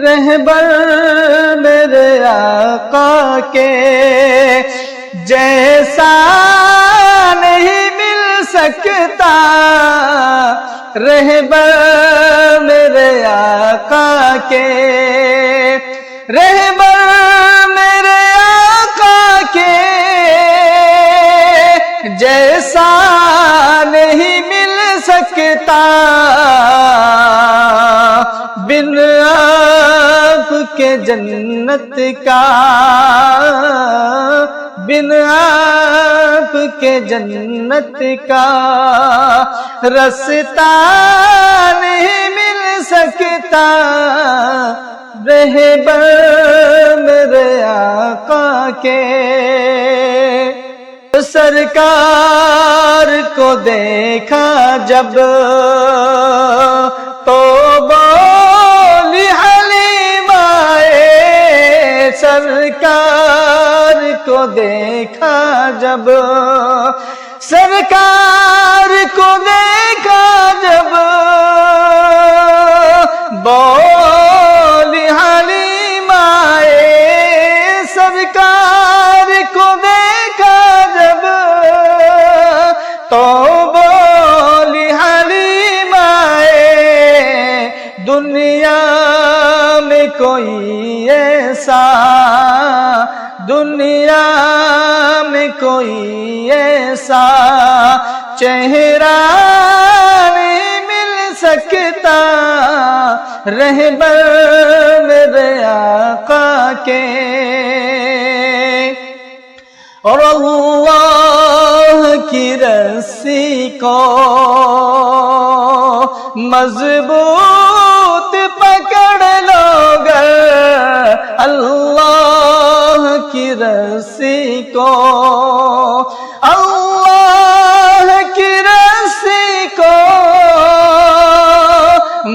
رہبر میرے آقا کے جیسا نہیں مل سکتا، رہبر میرے آقا کے، رہبر میرے آقا کے جیسا نہیں مل سکتا، بن آپ کے جنت کا، بن آپ کے جنت کا رستہ نہیں مل سکتا، رہبر میرے آقا کے۔ سرکار کو دیکھا جب تو بولی حلیمہ، سرکار کو دیکھا جب، سرکار کو دیکھا جب بولی حلیمہ، سرکار کو دیکھا جب تو بولی حلیمہ، دنیا میں کوئی ایسا، دنیا میں کوئی ایسا چہرہ نہیں مل سکتا، رہبر میرے آقا کے۔ اور اللہ کی رسی کو مضبوط پکڑ لو گر، اللہ کی رسی کو، اللہ کی رسی کو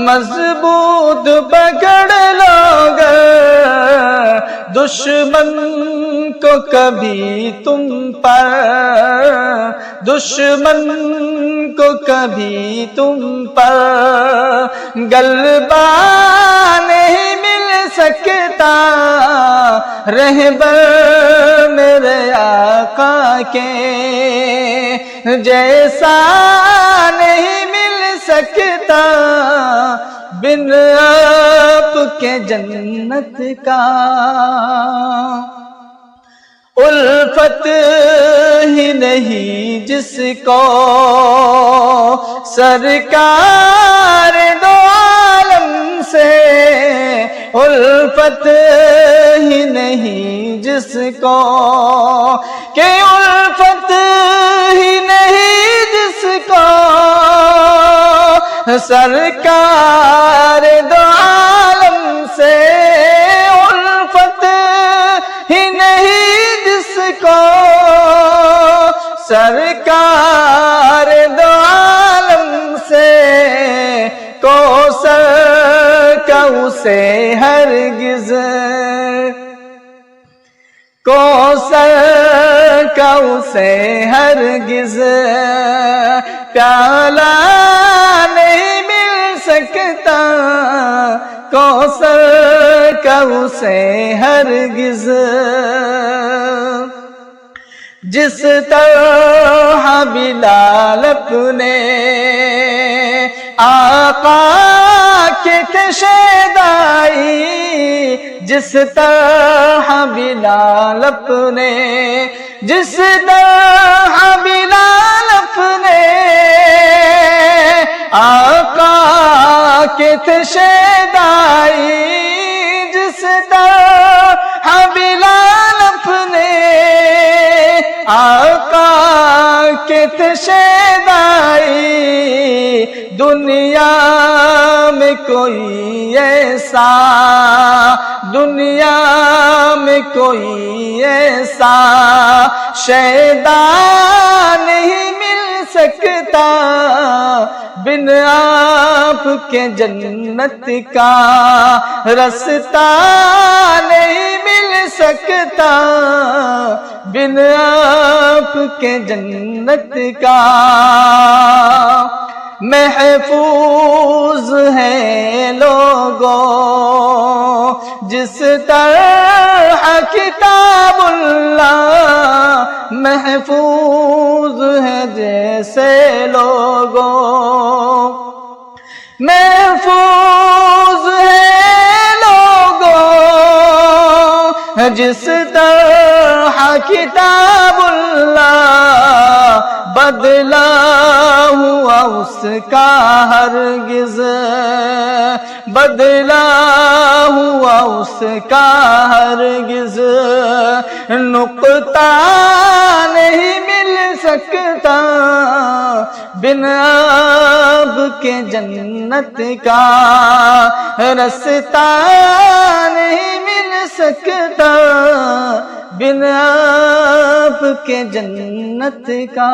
مضبوط پکڑ لو گر، دشمن کو کبھی تم پر، دشمن کو کبھی تم پر غلبہ نہیں مل سکتا، رہبر میرے آقا کے جیسا نہیں مل سکتا، بن آپ کے جنت کا۔ الفت ہی نہیں جس کو سرکار دو عالم سے، الفت ہی نہیں جس کو، کہ الفت ہی نہیں جس کو سرکار دو عالم سے، الفت ہی نہیں جس کو سرکار دو عالم سے، کوثر کا اسے ہرگز، کوثر کا اسے ہرگز پیالہ نہیں مل سکتا، کوثر کا اسے ہرگز۔ جس طرح بلال اپنے آقا کے تھے شیدائی، جس طرح بلال اپنے، جس طرح بلال اپنے آقا کے تھے شیدائی، جس طرح بلال اپنے آقا کے تھے شیدائی، دنیا میں کوئی ایسا، دنیا میں کوئی ایسا شیدا نہیں مل سکتا، بن آپ کے جنت کا رستہ نہیں مل سکتا، بن آپ کے جنت کا۔ محفوظ ہیں لوگوں جس طرح کتاب اللہ محفوظ ہے جیسے لوگوں، محفوظ ہے لوگوں، جس طرح کتاب اللہ بدلا ہوا اس کا ہرگز، بدلا ہوا اس کا ہرگز، نقطہ نہیں مل سکتا بن آب کے جنت کا، رستہ نہیں مل سکتا بن آب کے جنت کا۔